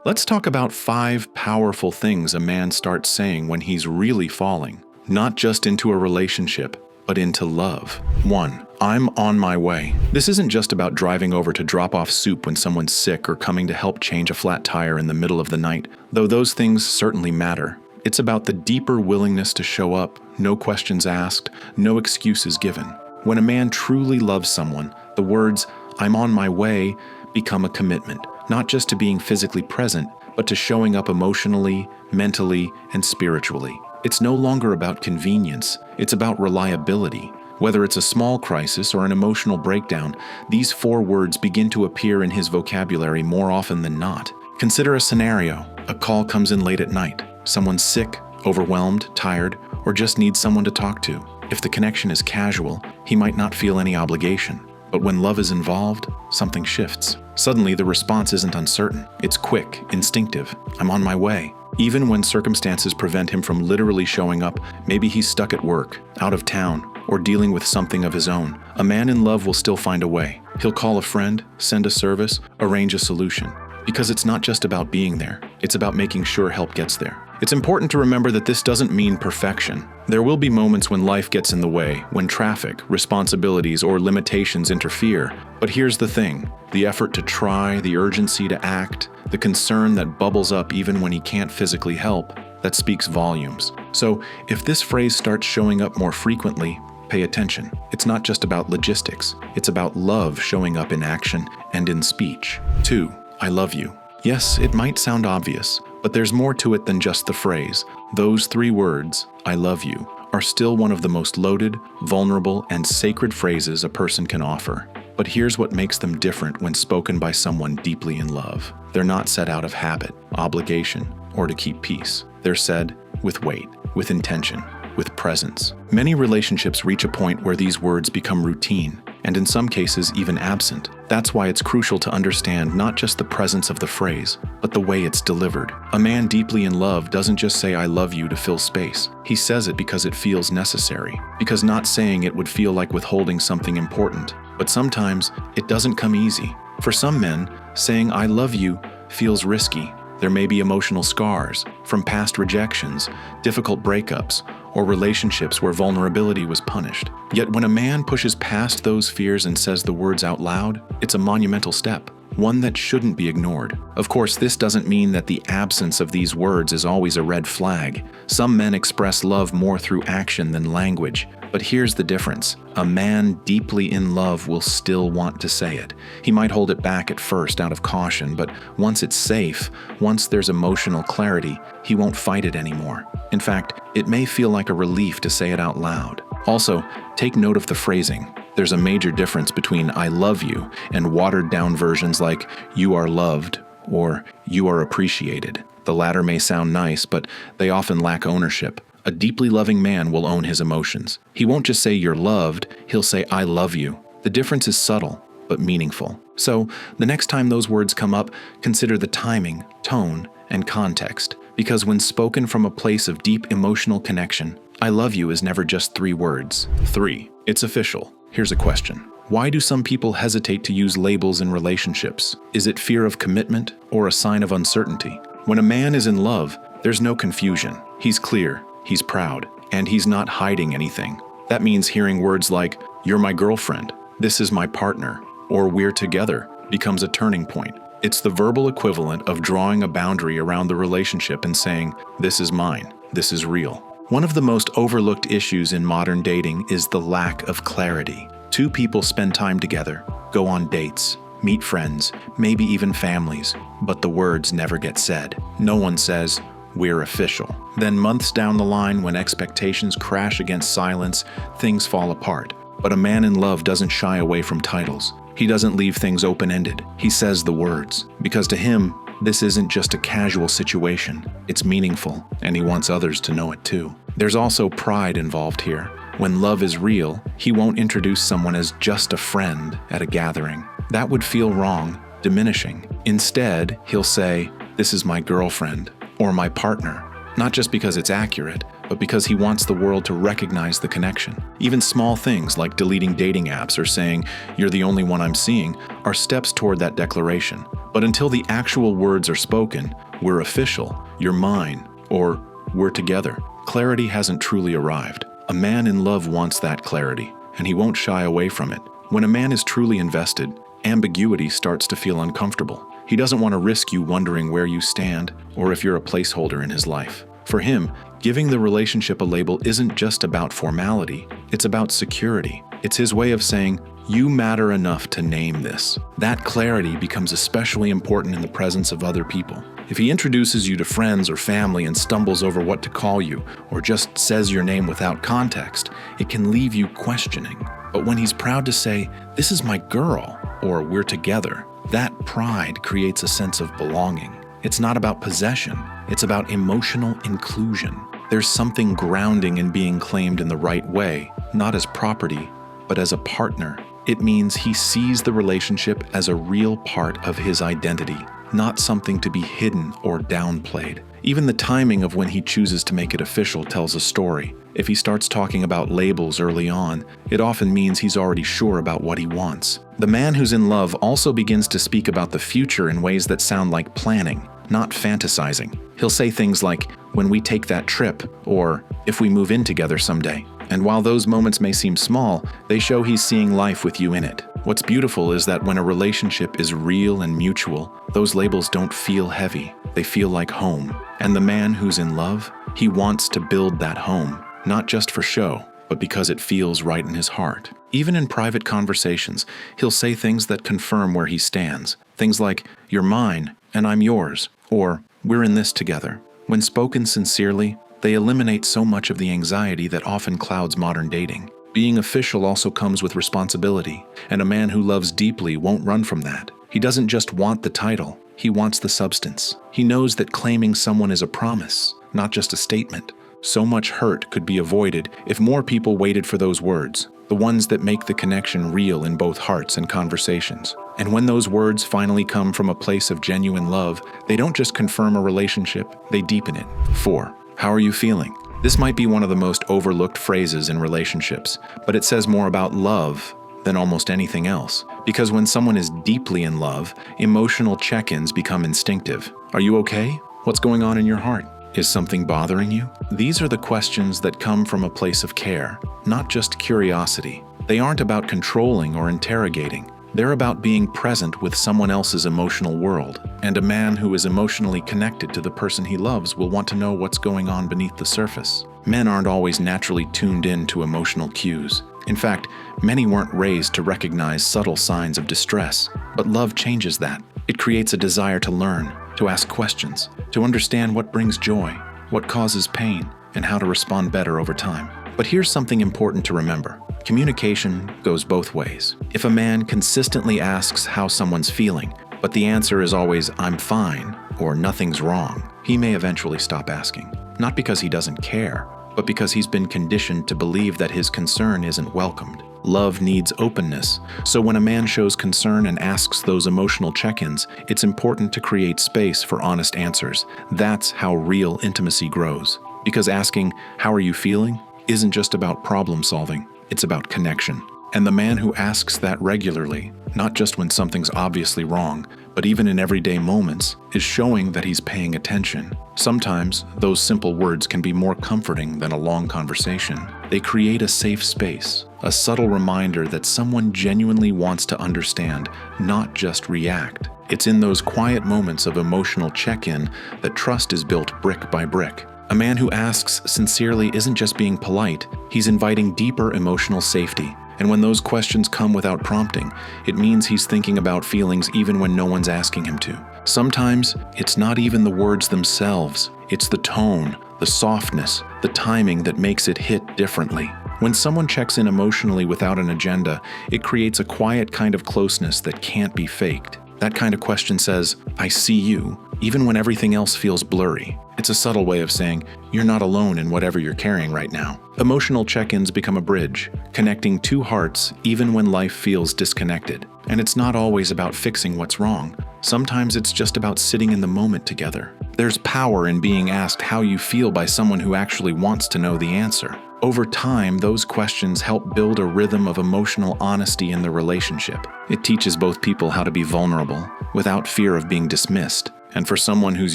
Let's talk about 5 powerful things a man starts saying when he's really falling, not just into a relationship, but into love. 1. I'm on my way. This isn't just about driving over to drop off soup when someone's sick or coming to help change a flat tire in the middle of the night, though those things certainly matter. It's about the deeper willingness to show up, no questions asked, no excuses given. When a man truly loves someone, the words, "I'm on my way," become a commitment, not just to being physically present, but to showing up emotionally, mentally, and spiritually. It's no longer about convenience, it's about reliability. Whether it's a small crisis or an emotional breakdown, these 4 words begin to appear in his vocabulary more often than not. Consider a scenario. A call comes in late at night. Someone's sick, overwhelmed, tired, or just needs someone to talk to. If the connection is casual, he might not feel any obligation. But when love is involved, something shifts. Suddenly, the response isn't uncertain. It's quick, instinctive. I'm on my way. Even when circumstances prevent him from literally showing up, maybe he's stuck at work, out of town, or dealing with something of his own, a man in love will still find a way. He'll call a friend, send a service, arrange a solution. Because it's not just about being there, it's about making sure help gets there. It's important to remember that this doesn't mean perfection. There will be moments when life gets in the way, when traffic, responsibilities, or limitations interfere. But here's the thing: the effort to try, the urgency to act, the concern that bubbles up even when he can't physically help, that speaks volumes. So, if this phrase starts showing up more frequently, pay attention. It's not just about logistics, it's about love showing up in action and in speech. 2. I love you. Yes, it might sound obvious, but there's more to it than just the phrase. Those 3 words, I love you, are still one of the most loaded, vulnerable, and sacred phrases a person can offer. But here's what makes them different when spoken by someone deeply in love. They're not said out of habit, obligation, or to keep peace. They're said with weight, with intention, with presence. Many relationships reach a point where these words become routine, and in some cases even absent. That's why it's crucial to understand not just the presence of the phrase, but the way it's delivered. A man deeply in love doesn't just say I love you to fill space. He says it because it feels necessary, because not saying it would feel like withholding something important. But sometimes it doesn't come easy. For some men, saying I love you feels risky. There may be emotional scars from past rejections, difficult breakups, or relationships where vulnerability was punished. Yet when a man pushes past those fears and says the words out loud, it's a monumental step, one that shouldn't be ignored. Of course, this doesn't mean that the absence of these words is always a red flag. Some men express love more through action than language. But here's the difference. A man deeply in love will still want to say it. He might hold it back at first out of caution, but once it's safe, once there's emotional clarity, he won't fight it anymore. In fact, it may feel like a relief to say it out loud. Also, take note of the phrasing. There's a major difference between I love you and watered-down versions like you are loved or you are appreciated. The latter may sound nice, but they often lack ownership. A deeply loving man will own his emotions. He won't just say you're loved, he'll say I love you. The difference is subtle, but meaningful. So, the next time those words come up, consider the timing, tone, and context. Because when spoken from a place of deep emotional connection, I love you is never just 3 words. 3. It's official. Here's a question. Why do some people hesitate to use labels in relationships? Is it fear of commitment or a sign of uncertainty? When a man is in love, there's no confusion. He's clear. He's proud, and he's not hiding anything. That means hearing words like, you're my girlfriend, this is my partner, or we're together, becomes a turning point. It's the verbal equivalent of drawing a boundary around the relationship and saying, this is mine, this is real. One of the most overlooked issues in modern dating is the lack of clarity. 2 people spend time together, go on dates, meet friends, maybe even families, but the words never get said. No one says, we're official. Then months down the line, when expectations crash against silence, things fall apart. But a man in love doesn't shy away from titles. He doesn't leave things open-ended. He says the words. Because to him, this isn't just a casual situation. It's meaningful, and he wants others to know it too. There's also pride involved here. When love is real, he won't introduce someone as just a friend at a gathering. That would feel wrong, diminishing. Instead, he'll say, this is my girlfriend, or my partner, not just because it's accurate, but because he wants the world to recognize the connection. Even small things like deleting dating apps or saying, you're the only one I'm seeing, are steps toward that declaration. But until the actual words are spoken, "we're official," "you're mine," or "we're together," clarity hasn't truly arrived. A man in love wants that clarity, and he won't shy away from it. When a man is truly invested, ambiguity starts to feel uncomfortable. He doesn't want to risk you wondering where you stand or if you're a placeholder in his life. For him, giving the relationship a label isn't just about formality, it's about security. It's his way of saying, "You matter enough to name this." That clarity becomes especially important in the presence of other people. If he introduces you to friends or family and stumbles over what to call you, or just says your name without context, it can leave you questioning. But when he's proud to say, "This is my girl," or "we're together," that pride creates a sense of belonging. It's not about possession, it's about emotional inclusion. There's something grounding in being claimed in the right way, not as property, but as a partner. It means he sees the relationship as a real part of his identity, not something to be hidden or downplayed. Even the timing of when he chooses to make it official tells a story. If he starts talking about labels early on, it often means he's already sure about what he wants. The man who's in love also begins to speak about the future in ways that sound like planning, not fantasizing. He'll say things like, "when we take that trip," or "if we move in together someday." And while those moments may seem small, they show he's seeing life with you in it. What's beautiful is that when a relationship is real and mutual, those labels don't feel heavy. They feel like home. And the man who's in love, he wants to build that home, not just for show, but because it feels right in his heart. Even in private conversations, he'll say things that confirm where he stands. Things like, "You're mine, and I'm yours," or "we're in this together." When spoken sincerely, they eliminate so much of the anxiety that often clouds modern dating. Being official also comes with responsibility, and a man who loves deeply won't run from that. He doesn't just want the title, he wants the substance. He knows that claiming someone is a promise, not just a statement. So much hurt could be avoided if more people waited for those words, the ones that make the connection real in both hearts and conversations. And when those words finally come from a place of genuine love, they don't just confirm a relationship, they deepen it. 4. How are you feeling? This might be one of the most overlooked phrases in relationships, but it says more about love than almost anything else. Because when someone is deeply in love, emotional check-ins become instinctive. Are you okay? What's going on in your heart? Is something bothering you? These are the questions that come from a place of care, not just curiosity. They aren't about controlling or interrogating. They're about being present with someone else's emotional world. And a man who is emotionally connected to the person he loves will want to know what's going on beneath the surface. Men aren't always naturally tuned in to emotional cues. In fact, many weren't raised to recognize subtle signs of distress. But love changes that. It creates a desire to learn, to ask questions, to understand what brings joy, what causes pain, and how to respond better over time. But here's something important to remember. Communication goes both ways. If a man consistently asks how someone's feeling, but the answer is always, "I'm fine," or "nothing's wrong," he may eventually stop asking. Not because he doesn't care, but because he's been conditioned to believe that his concern isn't welcomed. Love needs openness, so when a man shows concern and asks those emotional check-ins, it's important to create space for honest answers. That's how real intimacy grows. Because asking, "How are you feeling?" isn't just about problem solving, it's about connection. And the man who asks that regularly, not just when something's obviously wrong, but even in everyday moments, is showing that he's paying attention. Sometimes, those simple words can be more comforting than a long conversation. They create a safe space, a subtle reminder that someone genuinely wants to understand, not just react. It's in those quiet moments of emotional check-in that trust is built brick by brick. A man who asks sincerely isn't just being polite, he's inviting deeper emotional safety. And when those questions come without prompting, it means he's thinking about feelings even when no one's asking him to. Sometimes, it's not even the words themselves, it's the tone, the softness, the timing that makes it hit differently. When someone checks in emotionally without an agenda, it creates a quiet kind of closeness that can't be faked. That kind of question says, "I see you," even when everything else feels blurry. It's a subtle way of saying, "You're not alone in whatever you're carrying right now." Emotional check-ins become a bridge, connecting two hearts even when life feels disconnected. And it's not always about fixing what's wrong. Sometimes it's just about sitting in the moment together. There's power in being asked how you feel by someone who actually wants to know the answer. Over time, those questions help build a rhythm of emotional honesty in the relationship. It teaches both people how to be vulnerable without fear of being dismissed. And for someone who's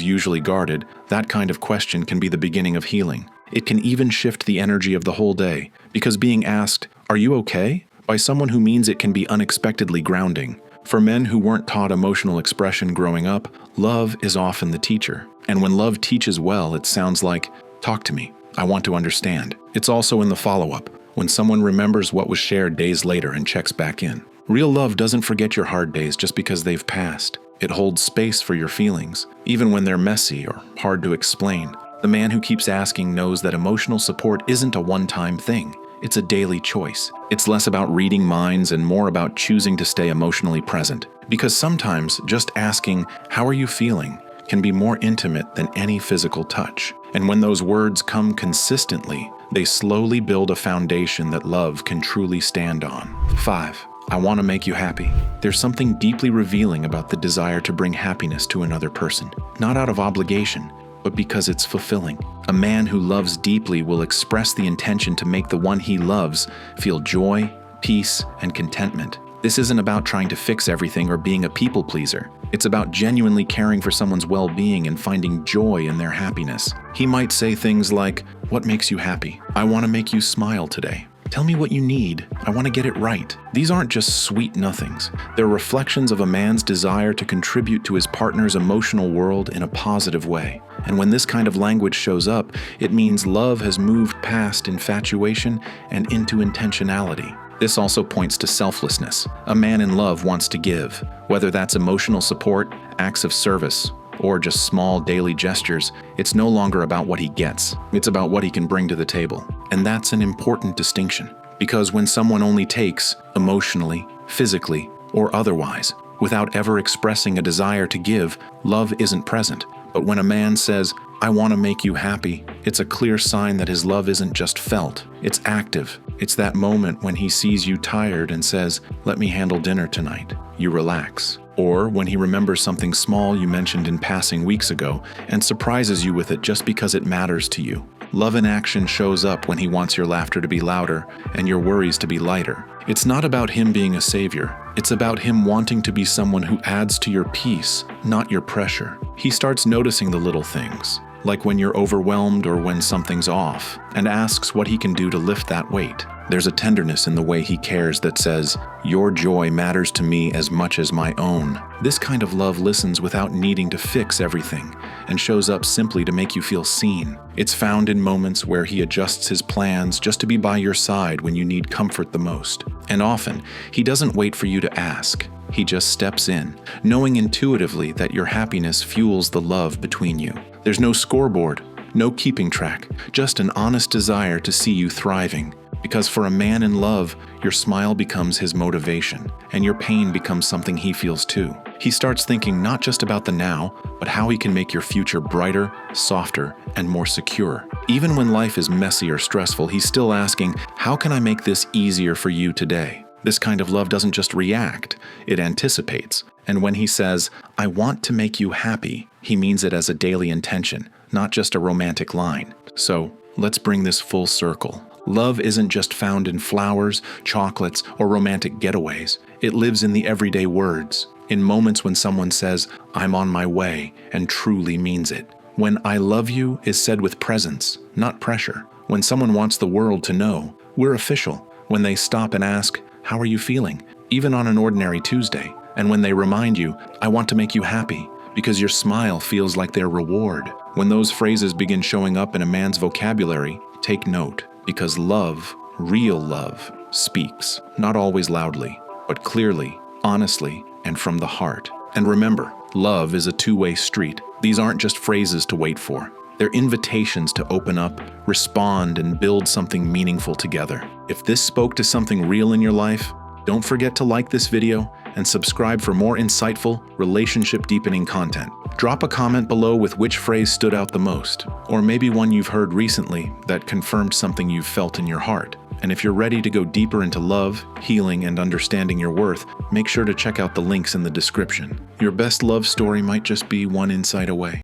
usually guarded, that kind of question can be the beginning of healing. It can even shift the energy of the whole day, because being asked, "Are you okay?" by someone who means it can be unexpectedly grounding. For men who weren't taught emotional expression growing up, love is often the teacher. And when love teaches well, it sounds like, "Talk to me. I want to understand." It's also in the follow-up, when someone remembers what was shared days later and checks back in. Real love doesn't forget your hard days just because they've passed. It holds space for your feelings, even when they're messy or hard to explain. The man who keeps asking knows that emotional support isn't a one-time thing. It's a daily choice. It's less about reading minds and more about choosing to stay emotionally present. Because sometimes just asking, "How are you feeling?" can be more intimate than any physical touch. And when those words come consistently, they slowly build a foundation that love can truly stand on. 5. I want to make you happy. There's something deeply revealing about the desire to bring happiness to another person, not out of obligation, but because it's fulfilling. A man who loves deeply will express the intention to make the one he loves feel joy, peace, and contentment. This isn't about trying to fix everything or being a people pleaser. It's about genuinely caring for someone's well-being and finding joy in their happiness. He might say things like, "What makes you happy? I want to make you smile today. Tell me what you need. I want to get it right." These aren't just sweet nothings. They're reflections of a man's desire to contribute to his partner's emotional world in a positive way. And when this kind of language shows up, it means love has moved past infatuation and into intentionality. This also points to selflessness. A man in love wants to give, whether that's emotional support, acts of service, or just small daily gestures. It's no longer about what he gets. It's about what he can bring to the table. And that's an important distinction, because when someone only takes, emotionally, physically, or otherwise, without ever expressing a desire to give, love isn't present. But when a man says, "I want to make you happy," it's a clear sign that his love isn't just felt, it's active. It's that moment when he sees you tired and says, "Let me handle dinner tonight." You relax. Or when he remembers something small you mentioned in passing weeks ago and surprises you with it just because it matters to you. Love in action shows up when he wants your laughter to be louder and your worries to be lighter. It's not about him being a savior. It's about him wanting to be someone who adds to your peace, not your pressure. He starts noticing the little things, like when you're overwhelmed or when something's off, and asks what he can do to lift that weight. There's a tenderness in the way he cares that says, "Your joy matters to me as much as my own." This kind of love listens without needing to fix everything and shows up simply to make you feel seen. It's found in moments where he adjusts his plans just to be by your side when you need comfort the most. And often, he doesn't wait for you to ask. He just steps in, knowing intuitively that your happiness fuels the love between you. There's no scoreboard, no keeping track, just an honest desire to see you thriving. Because for a man in love, your smile becomes his motivation, and your pain becomes something he feels too. He starts thinking not just about the now, but how he can make your future brighter, softer, and more secure. Even when life is messy or stressful, he's still asking, "How can I make this easier for you today?" This kind of love doesn't just react, it anticipates. And when he says, "I want to make you happy," he means it as a daily intention, not just a romantic line. So, let's bring this full circle. Love isn't just found in flowers, chocolates, or romantic getaways. It lives in the everyday words, in moments when someone says, "I'm on my way," and truly means it. When "I love you" is said with presence, not pressure. When someone wants the world to know, we're official. When they stop and ask, "How are you feeling?" even on an ordinary Tuesday. And when they remind you, "I want to make you happy," because your smile feels like their reward. When those phrases begin showing up in a man's vocabulary, take note. Because love, real love, speaks, not always loudly, but clearly, honestly, and from the heart. And remember, love is a two-way street. These aren't just phrases to wait for. They're invitations to open up, respond, and build something meaningful together. If this spoke to something real in your life, don't forget to like this video and subscribe for more insightful, relationship-deepening content. Drop a comment below with which phrase stood out the most, or maybe one you've heard recently that confirmed something you've felt in your heart. And if you're ready to go deeper into love, healing, and understanding your worth, make sure to check out the links in the description. Your best love story might just be one insight away.